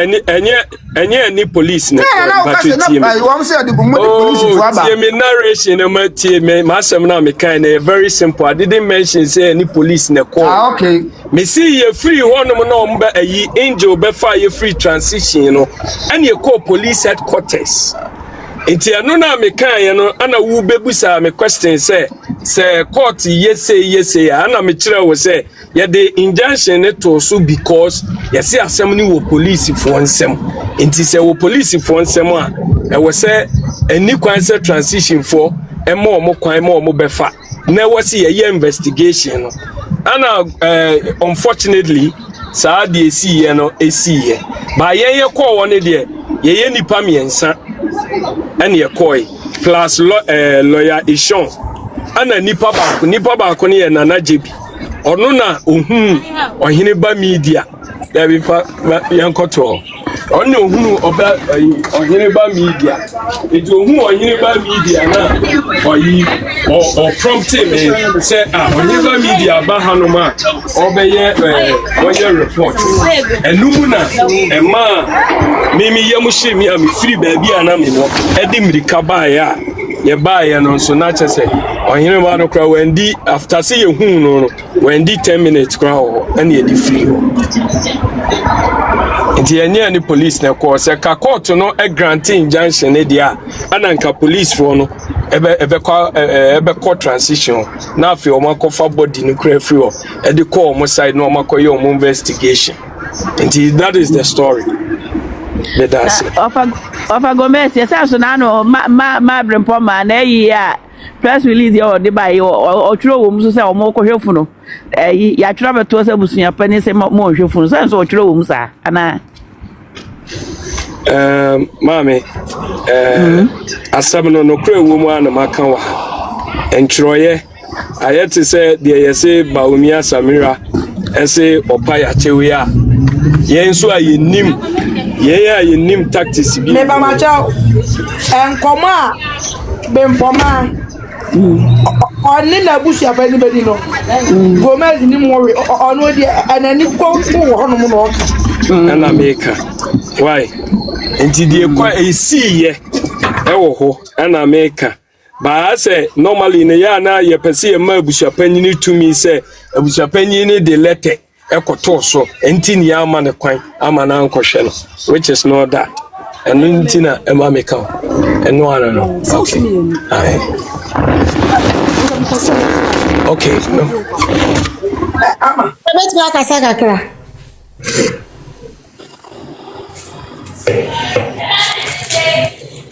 S8: enye ni police na
S2: ba tie me wo say the police for aba
S8: tie me narration na ma tie me ma asem na me kan na very simple. I didn't mention say any police na ko
S2: okay
S8: me see ye free honum na omba ayi angel be fa ye free transition no and ye call police headquarters. Enti anu na me kan ye no ana wu bebusa me question say court yes ana me kire wo say ye the injunction to so because ye say asem ni wo police for nsem enti say wo police for nsem a e wo say any kwan say transition for e mo kwan mo befa na wo say ye investigation no ana unfortunately saa de esi ye no esi ye ba ye call one de ye nipa miensa and ye koi plus lawyer Ishon ana nipa ba ne ye nana jebi ono na ohun ohene ba media da bi fa yankoto ono ohun oba ohene ba media eji ohun ohene ba media na oyi o prompt me say ohene ba media ba hanoma obeye oye report enumu na ema mimi yamushi mi am free baby ana me no edi mirika ba ya ye ba ya no so na che say ohene ba no kra wendi after say ye hu no wendi 10 minutes kra ho and ye di free ho nti enye ni police na ko se ka court no e grant injunction e dia ananka police for no ebe court transition na afi o makofa body no kra free ho e di call mo side no makoye o investigation nti that is the story.
S7: Ofa Gomez yes so na no ma brempo ma na yi a press release your de by o twiro wo mu so say o mo kohwefu no ya twira beto say busunya pani say mo hwefu no say so o twiro wo mu sa ana
S8: mame asam no kra wo mu ana maka wa entroye ayete say de yese baumia samira ese opa ya chewe a yenso ayenim yenim tactics bi
S3: me ba ma chao enkoma bempoma oni na busu abani bedi no Gomez ni mo ono di anani ko wo hono mo no
S8: ana meka why enti die kwa esiye ewo ho ana meka ba say normally ne ya na ye pese ye ma busu apanyini tumi say busu apanyini de letter ekoto so enti ni ama ne kwan ama na nkohwe no which is not that and enti na ema meka eno ara no okay no
S9: ama bet ma kasa kakra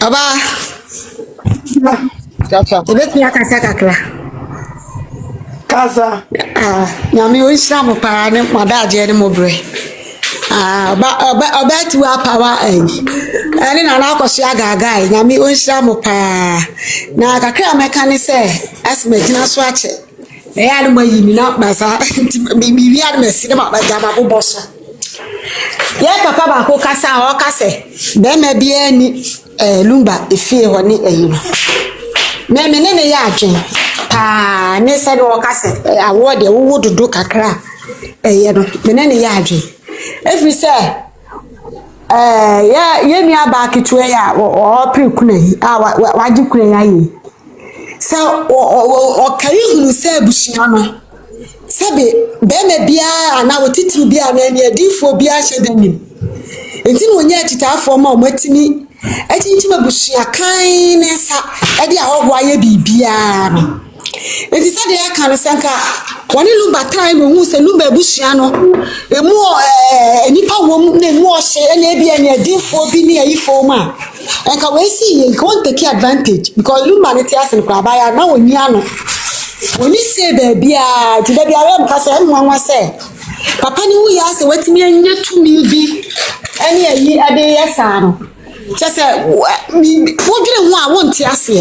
S9: aba bet ma kasa kakra
S3: casa
S9: nyame o islam pa ne madaje ne mobre oba ti wa power ani na na akoso agaga nyame o islam pa na kakra meka ne se asma gina so ache na ya no mayi mi na basa mi wi ad mesi ne ma jama boboso ye papa ba ko kasa o kase be ma bia ni Lumba efie ho ne eyiro me ne ya adwen ne said o kase award e wo dodo kakra ye no me ne ya adwen every say ye ni aba kitwe ya o prikuna waji kuna ya yi so o kari hunu se bushia no sebe be me bia ana wotitiri bia na ni adifo bia hye danim enti no nya titafo ma o matimi Eti mabusua kan ne sa e de ahobo aye bibia no. Eti se de aka no senka woni Lumba try no hu se Lumba busua no emu nipa wom na emu ohye na bia ne adifo bi ne ayifo ma. Enka we see ye go take advantage because Lumba ne ti asen kwa baya na woni ano. Woni se bia ti da bia we mka se nwanwa se papa ni wu ya se watimi anya tumi bi ene ayi ade yesa no. Just mi wodwere ho a wonte ase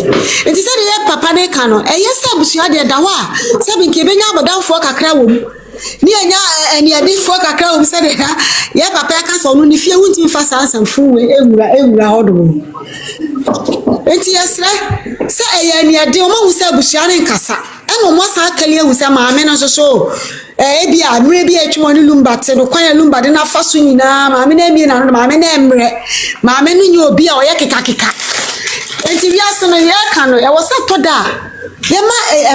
S9: enti se de ye papa ne ka no yesa abusua de da ho a se bi nke benya abodanfo kakra wo mu ni anya eni adifo kakra wo mu se de ye papa ka so no ni fie wunti fa sansamfo we ewura hodo enti yesre se eye ni ade o ma hu se abusua ne nkasa eno mo sa akali hu se maame no so ebi amre bi atwimo ni Lumba te no kwan Lumba de na faso nyina maame na emi na no maame na emre maame no nye obi a oye keka enti wi aso no ye ka no e wo sa toda ye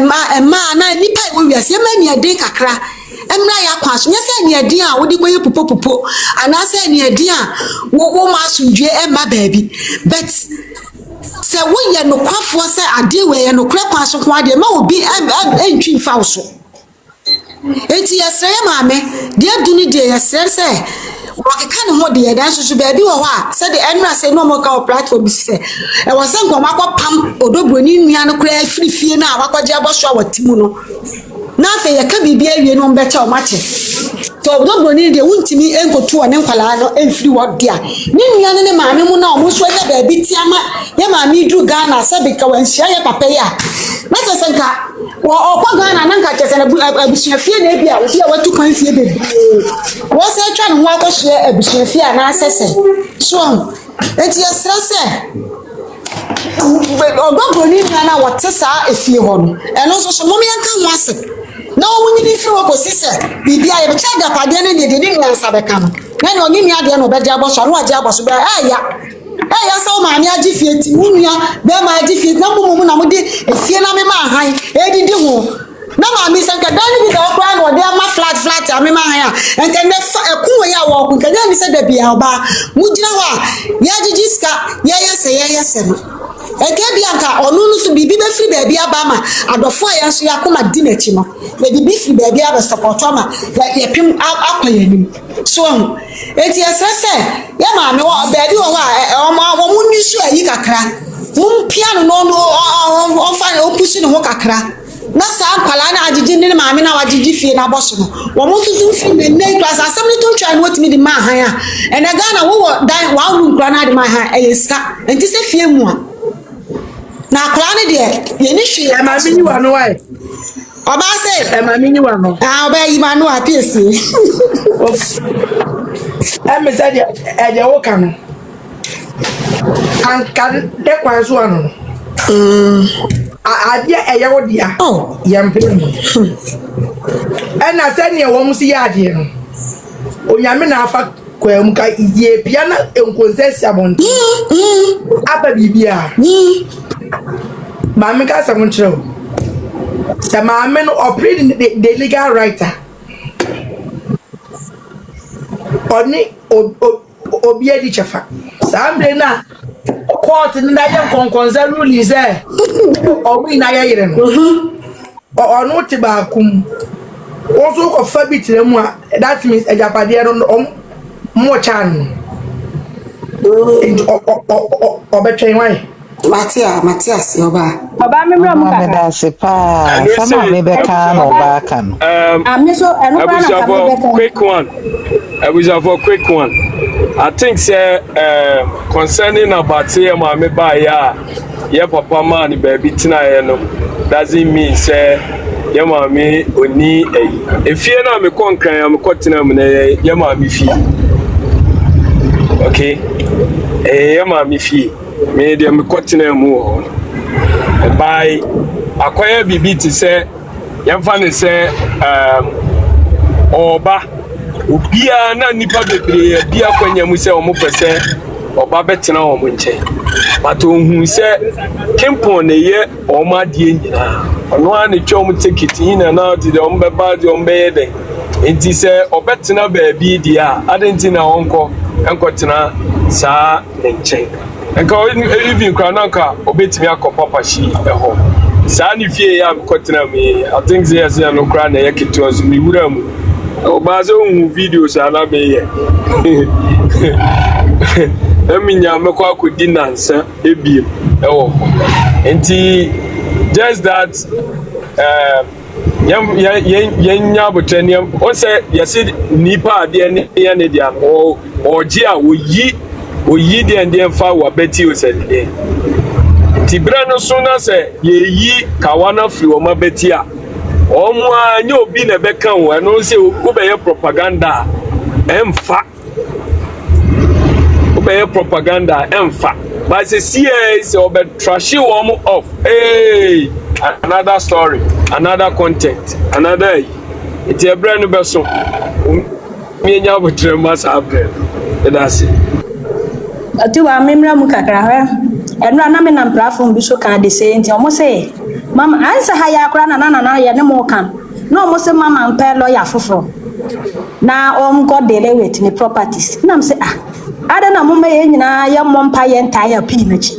S9: ma ema na nipa wo wi ase ye ma ni ade kakra emra ya kwa so nye se ni ade a wo di koye pupo ana se ni ade a wo ma asundwe ema baabi but se wo ye no kwafo se ade we ye no kra kwa so kwa ade ma obi entwi fa so. Eti yesre maame de aduni de yesre se wakeka ne ho de yedan so baabi wo ho a se de enra se no mo ka platform bi se e wo se nkoma akopam odobroni nua no kura afirifie na awakwaje aboso awatimu no na afa ye ka bibia awie no mbecha o mache to odobroni de wuntimi enkotu ne nkwala no enfiri wo de a ni nua ne maame mu na o mo so ya baabi tiama ye maame dru Ghana se bi ka wanhia ye papa ya na sesenka wo Ghana na nka chese na abusua fie na bia wo fie watu kan fie bebi wo se twa ne ho akohye abusua fie na asese so enti yesra se odobroni nua na wote sa efie ho no eno so mo me yanka ho ase na wo nyini fie wo posise bibia ye becha da pade ne de ni nyansa beka no na ne oni ade no be de aboso no age aboso be ya so ma ni agi fie ti wunya be ma agi fie na mumu na mudi fie na me ma han edidi ho na ma mi sanka dani bi da okra na ode ma flat a me ma han a enka ne ekun we ya wo kun ka mi se da bia oba mujina wa ya gigi ska ya se no enka bia nka onu nu so bibi be firi ba bia ba ma adofo ya so ya koma di na chi no be bibi firi ba bia ba support ma ya pim akwaya nim so eti esese ya ma me wo baabi wo a wo mu nisu ayi kakra mu piano no fa o pushi no kakra na sa kwala na agigi ne maame na wagigi fie na boso no wo mu tutu fi me nei class assembly to twa no otimi di ma han a ene Ghana wo dan wa ru nkra na di ma han eyeska enti se fie mu a na kwala ne de ye ni hwe
S3: e ma mi wa no wai
S9: oba se
S3: e ma mi wa no
S9: oba yi ma no apiesi
S3: me said e wo kan an kan de kwa so ano ade e ye wo dia ye mpe e na se ne wo mu si ya ade no onyame na afa kwa mu ka ye bia na enkonse abonti aba bibia maame ka sa mo kire o the maame no operate the legal writer oni obi edi chefa sambre na court ni na ye konkonza rule say obi na ye yire no onu ti ba kum ozo ko fa bitire mu a that means ejapade no mo chan obetwen why
S9: Matias oba
S10: me mra mu kaka
S11: da se pa sama me be ka no ba kan
S10: so eno ba na ka me be
S8: quick one quick one. I think say concerning about say mama ba ya papa man baby tina ye no doesn't mean say ya mama oni efie na me konkran ya me kotina mu na ya mama fi okay ya mama fi me de me kotina mu by akwaya bibi ti say ya fa ne say oba obia na nipa bebre bia kwanya mu se omo pese oba betina omo nche but ohun se kempon ne ye omo adie nyina ono ani twom ticket ina na di de omo beba di omo be de enti se obetina ba bi dia adenti na onko enkotina sa nche enka even krananka obetimi akopapa shi eho saa ni fie ya mkotina me I think say no kra na yeketu azu mi wura mu obaze hu videos ala me ye eminya mekọ akodi nansa ebiem ewo enti just that nya botanium o say yesi nipa ade ne ye ne dia oji a oyi de ende fa wa beti o say de tibra no so na say yeyi kawana firi o ma beti a omo anya obi na beka wo no say wo be propaganda emfa wo propaganda emfa but say CS or be trash you off. Hey, another story, another content, another it's a brand new person. Me nya bo tremas abre that's it.
S10: Ati wa memra mu kakra eno na me na platform bi so kan de say nti omo say mama ansa ha ya akra na ya ne mo kan na omo say mama mpa lawyer foforo na go deal with the properties na am say ada na mama ye nyina ya mompa ye nta ya pii na chi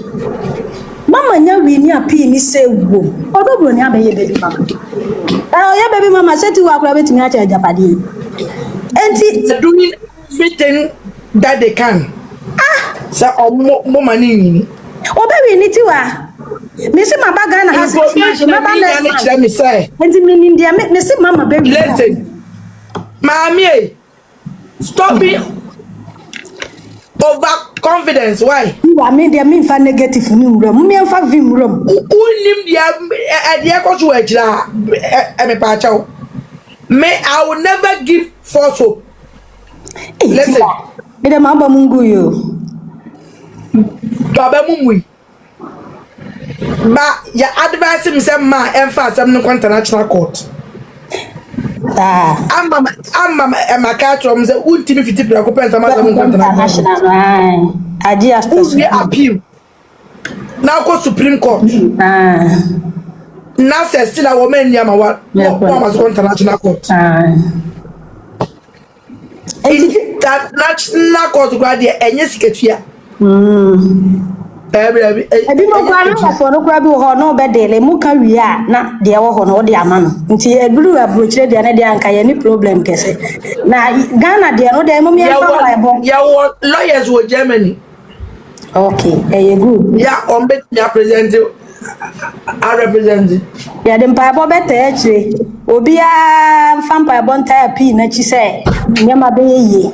S10: mama nya wi ni apii ni say wo odobro ni abaye baby mama ya baby mama say ti wa akra betimi a cha japade enti
S3: doing everything that they can so mo mani ni
S10: obewi ni ti wa me say mama Ghana has mama na
S3: me say
S10: enti me ni dia me say mama baby
S3: listen mami stop it over confidence why
S10: I mean there mean for negative ni room me fa vim room
S3: unim dia dia ko so ejira me pa chawo me I will never give false hope. Listen
S10: me dem aba mungu yo
S3: baba mumui ba ya advise me say ma emfa some no international court amma emakacho mze ultimi fitibra ko penta ma some international
S10: aji
S3: we appeal now go supreme court now say still a woman nyama wa ma so international court that national court go there enye siketua
S10: ebi mo kwa na for no kwa bi ho no be dele mu ka wi a na de wo ho no de ama no nti eburu abrochire de na de anka ye ni problem kese na Ghana de no de mo me fa wa ebo
S3: ya lawyers wo Germany
S10: okay good
S3: ya on bet ya present I represent
S10: ya de mpa ebo beta e chire obi a mfa mpa ebo nta ya pi na chi se nyama be ye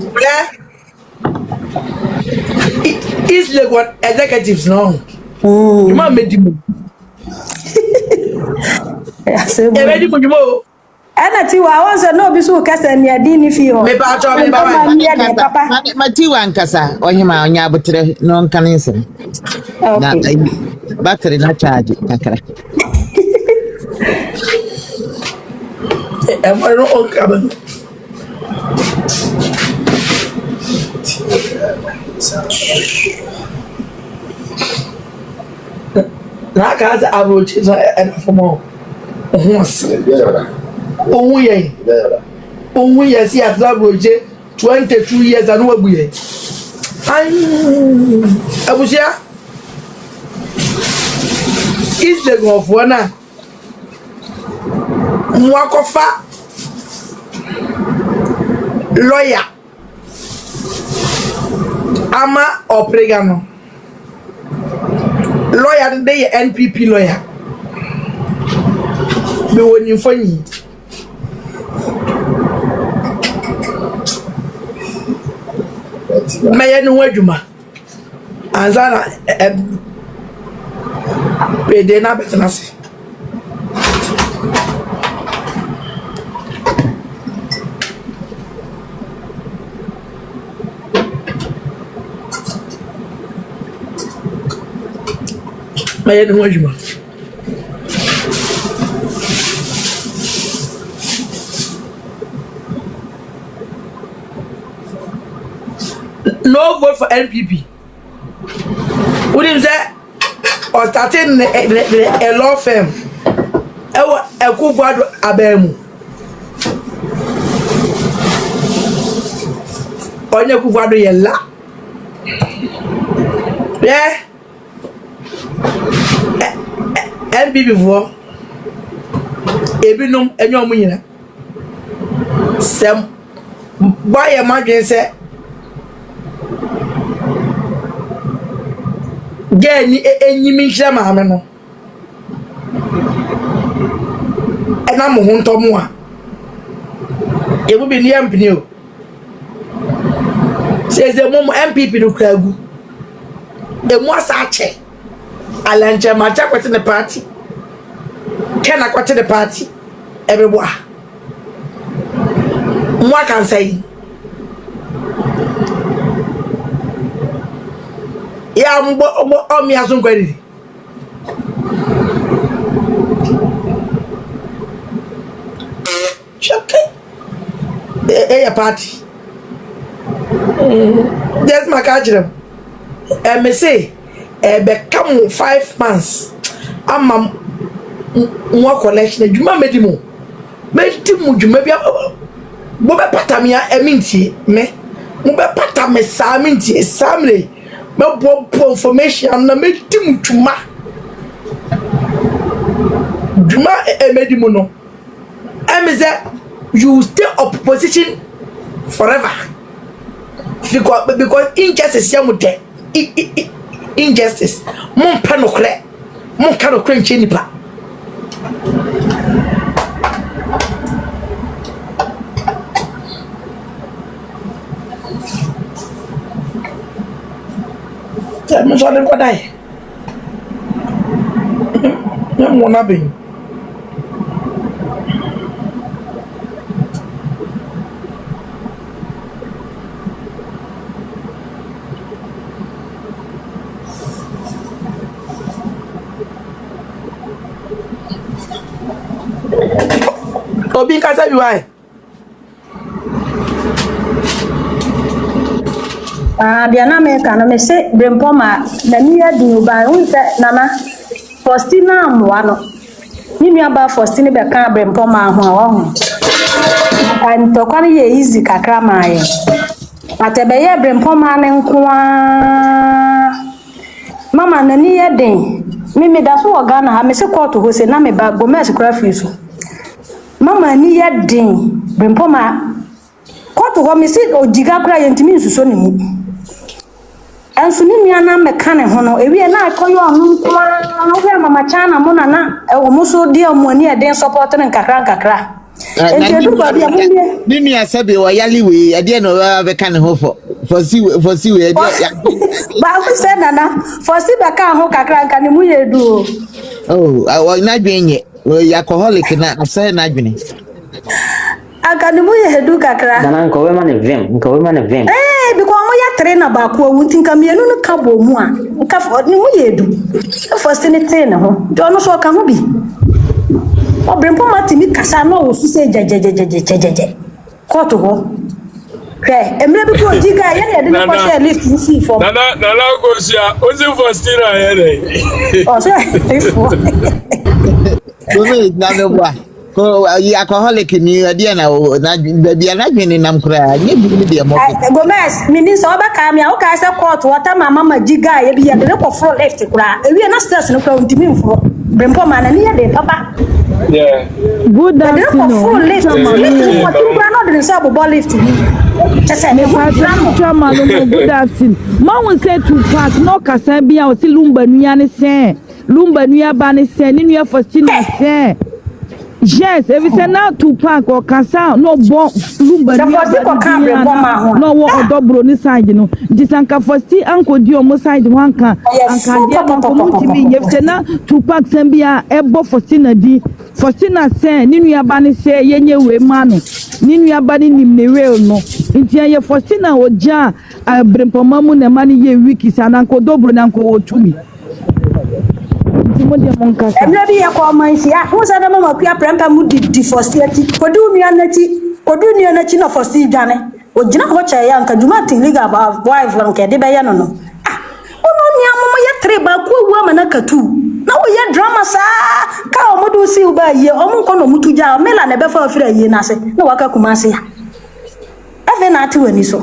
S3: is like what executives now. You man made him. Ready for you?
S10: Ana ti wa won se no bi so kasa ni adi ni fi ho.
S3: Me ba cho me ba
S4: papa. Mati wa nkasa ohima onya abotre no nkan nsem. Na battery na charge kakra.
S3: E mo no on kaban. Na casa abroad is for more. Oh, yes, he has abroad 22 years and what we Abusua is the go of one. Mwakofa lawyer ama opregano lawyer dey NPP lawyer be woni fanyi meye no adwuma anzana pede na betenase meye no adwuma no vote for NPP. What is that? Or starting a law firm. A Kufuor Abemu. Onye Kufuor yella. Yeah. MPP for ebinom enyo mu nyina sem boy imagine say gani enyimi hira maame no ena mo honto mo a ebu bi ni ampini o says the mom MPP do kragu emu asache alanche macha kwete the party kena kwete the party everybody what can say ya mbo o mi asun kwedi chake ya party just my catch me say become 5 months ama mo collection adwuma medimu dwuma bia bo be patamia eminti me mo be patame saminti samle me bo information na medimu dwuma medimu no me say you stay opposition forever because injustice yamude injustice mon panokre mon kano krenche nipa me so le kwadai me mo na be Obi kasa bi why
S10: dia na me ka no me se brempoma na mi adu ba unse nana Faustina amwa no ni nua ba Faustina be ka brempoma ho a ho anto kwani ye easy kakra mae atebe ye brempoma ne nkoa mama na ni ye den mimi da so Ghana ha me se court ho se na me ba Gomez kra fiso mama ni ye den brempoma court ho me se ojiga kra ye ntimi nsuso ne mu anso ni nua na me ka ne ho no ewie na akoyo onu kwa no mama chana mo na o mo so de o mo ni e den support ne kakra entedu ba bia mo
S4: ni nua sabe o yali we e de no be ka ne ho for see we ba
S10: ku se nana for see be ka ho kakra nka ne mu ye du
S4: o na dwenye alcoholic na say na dwene
S10: aka ne mu ye du kakra
S12: nana nko we ma ne vem
S10: because mo ya trainer ba ko wunti nka mienu no ka bo mu a nka ne mu ye du for see ne trainer ho do no so ka ho bi obrempo matimi kasa no wo su se jejejejejejeje koto ho emre bi ko jiga ye ne de ko share lift si form
S8: nana go sia ozi Faustina ye dey
S10: o se ifo
S4: we na no bua ko alcoholic ni ade na bia na dwene nam kra nye bi ni de mo
S10: Gomez mini so ba ka mi a o ka se court wata mama jiga ye bi ye de ko floor left kra ewie na stress no kra ntimi mfo brempo ma na ni ye de papa
S8: yeah
S7: good afternoon
S10: full lift what you cannot do say about lift just say
S7: drama no good afternoon ma won say to park no kasa bia o si Lumba nua ne se Lumba nua ba ne se ni nua Faustina se yes if it's now to park or kasa no bo Lumba nua no wo odobro ni side no disanka Faustina anko di o mo side wan kan anka dia no community bi if na to park sem bia e bo Faustina di Faustina se ni nua ba ne se yenye we ma no ni nua ba ne nim ne real no nti ye Faustina oja brempoma mu na ma ne ye wiki sananko dobro nanko otumi mo de mon kasa
S10: emre bi ya ko manhyia wo sa da mama kua prempa mu di Faustina ti kodu nua na ti na Faustina dwane o gina ho cha ya nka dwuma tin liga ba wife nke de be ya no no ono nua mama ya tre ba ko wu amana katu na wo ya drama sa ka o mudu si uba ye o mu nko no mutu ja mela na be fa ofira ye na se na waka kuma se ya ave na ati wani so